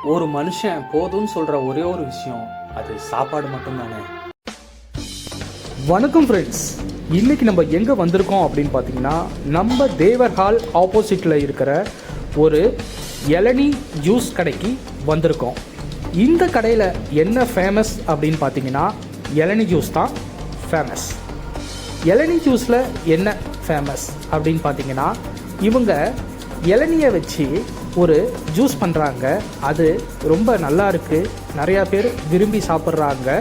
ஒரு மனுஷன் போதும்னு சொல்கிற ஒரே ஒரு விஷயம் அது சாப்பாடு மட்டும்தானே. வணக்கம் ஃப்ரெண்ட்ஸ், இன்றைக்கி நம்ம எங்கே வந்திருக்கோம் அப்படின்னு பார்த்தீங்கன்னா, நம்ம தேவர் ஹால் ஆப்போசிட்டில் இருக்கிற ஒரு இளநீ ஜூஸ் கடைக்கு வந்திருக்கோம். இந்த கடையில் என்ன ஃபேமஸ் அப்படின்னு பார்த்தீங்கன்னா, இளநீ ஜூஸ் தான் ஃபேமஸ். இளநீ ஜூஸில் என்ன ஃபேமஸ் அப்படின்னு பார்த்தீங்கன்னா, இவங்க இளநியை வச்சு ஒரு ஜூஸ் பண்ணுறாங்க. அது ரொம்ப நல்லா இருக்குது, நிறையா பேர் விரும்பி சாப்பிட்றாங்க.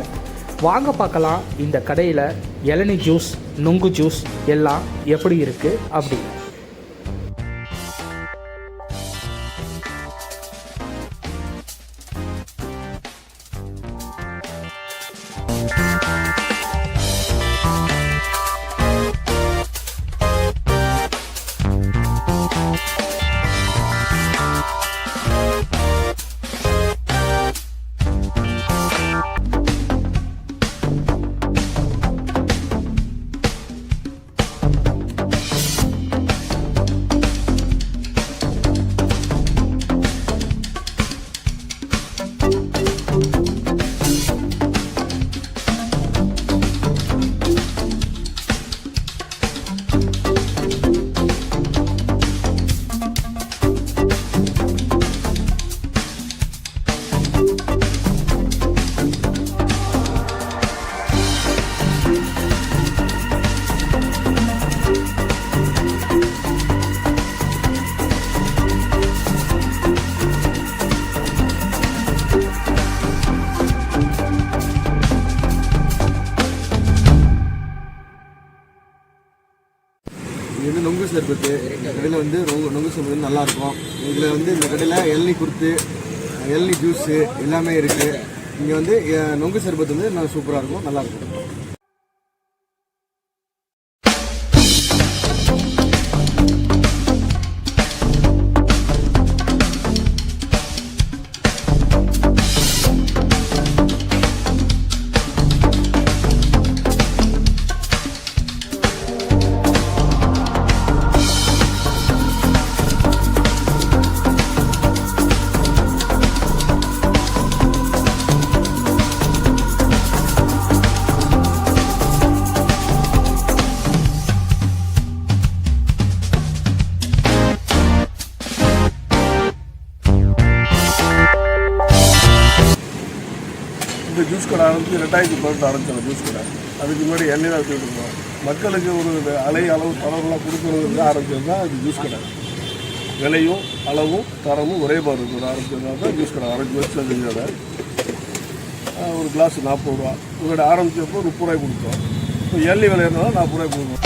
வாங்க பார்க்கலாம் இந்த கடையில் இளநீ ஜூஸ், நுங்கு ஜூஸ் எல்லாம் எப்படி இருக்குது அப்படி. இது வந்து நொங்கு சர்பத்து. இந்த கடையில் வந்து நொங்கு சர்பத்து நல்லாயிருக்கும். இதில் வந்து இந்த கடையில் இளநீ குருத்து, இளநீ ஜூஸு எல்லாமே இருக்குது. இங்கே வந்து நொங்கு சர்பத்து வந்து நல்லா சூப்பராக இருக்கும், நல்லாயிருக்கும். இந்த ஜூஸ் கடை ஆரம்பித்து 2010 ஆரம்பித்தாங்க ஜூஸ் கடை. அதுக்கு முன்னாடி எண்ணெய் தான் வச்சுட்டு இருந்தோம். மக்களுக்கு ஒரு அளவு தரம்லாம் கொடுக்குறது ஆரம்பிச்சது தான் இது ஜூஸ் கடை. விலையும் அளவும் தரமும் ஒரே மாதிரி இருக்கும். ஆரம்பிச்சதுனால தான் ஜூஸ் கடை ஆரம்பிச்சு வச்சது. ஒரு கிளாஸ் 40 ரூபா. உங்களோட ஆரம்பிச்சப்போ 30 ரூபாய் கொடுத்தோம். இப்போ எண்ணெய் விலை இருந்தாலும் 40 ரூபாய் கொடுக்குறோம்.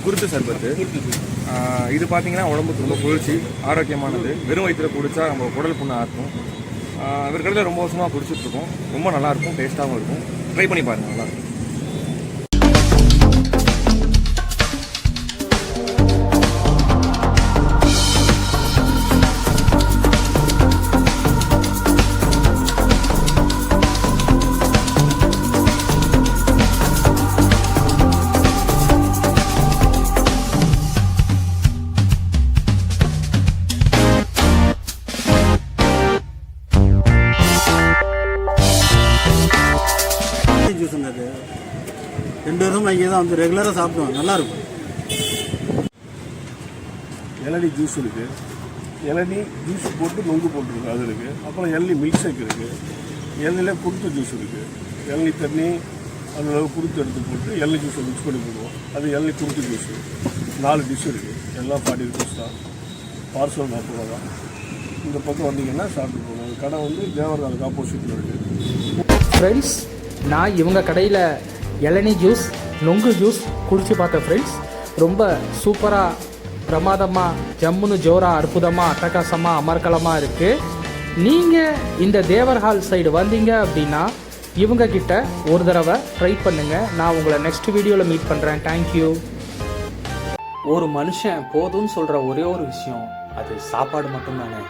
குருத்து சர்பத்து இது பார்த்தீங்கன்னா உடம்புக்கு ரொம்ப குளிர்ச்சி, ஆரோக்கியமானது. வெறும் வயிற்றில் குடித்தா நம்ம குடல் புண்ணை ஆற்றும். இவர் கடையில் ரொம்ப வருஷமாக குடிச்சிட்ருக்கோம். ரொம்ப நல்லாயிருக்கும், டேஸ்ட்டாகவும் இருக்கும். ட்ரை பண்ணி பாருங்கள், நல்லாயிருக்கும். தான் வந்து ரெகுலராக சாப்பிடுவோம், நல்லாயிருக்கும். இளநீ ஜூஸ் இருக்குது, இளநீ ஜூஸ் போட்டு நொங்கு போட்டுருக்கு அது இருக்குது. அப்புறம் இளநீ மில்க் ஷேக் இருக்குது, இளநில குருத்து ஜூஸ் இருக்குது. இளநீ தண்ணி அதில் குருத்து எடுத்து போட்டு இளநீ ஜூஸை மிக்ஸ் பண்ணி போடுவோம், அது இளநீ குருத்து ஜூஸு. 4 டிஷ் இருக்குது, எல்லாம் 40 rupees தான். பார்சல் 40 ரூபா தான். இந்த பக்கம் வந்தீங்கன்னா சாப்பிட்டு போகணும். அந்த கடை வந்து தேவர்காலுக்கு ஆப்போசிட்டில் இருக்குது. ஃப்ரெண்ட்ஸ், நான் இவங்க கடையில் இளநீ ஜூஸ், நொங்கு ஜூஸ் குடிச்சு பார்த்தேன் ஃப்ரெண்ட்ஸ். ரொம்ப சூப்பராக, பிரமாதமாக, ஜம்முன்னு ஜோராக, அற்புதமாக, அட்டகாசமாக, அமர்க்கலமாக இருக்குது. நீங்கள் இந்த தேவர்ஹால் சைடு வந்தீங்க அப்படின்னா இவங்க கிட்ட ஒரு தடவை ட்ரை பண்ணுங்கள். நான் உங்களை நெக்ஸ்ட் வீடியோவில் மீட் பண்ணுறேன். தேங்க்யூ. ஒரு மனுஷன் போதும்னு சொல்கிற ஒரே ஒரு விஷயம் அது சாப்பாடு மட்டும்தானே.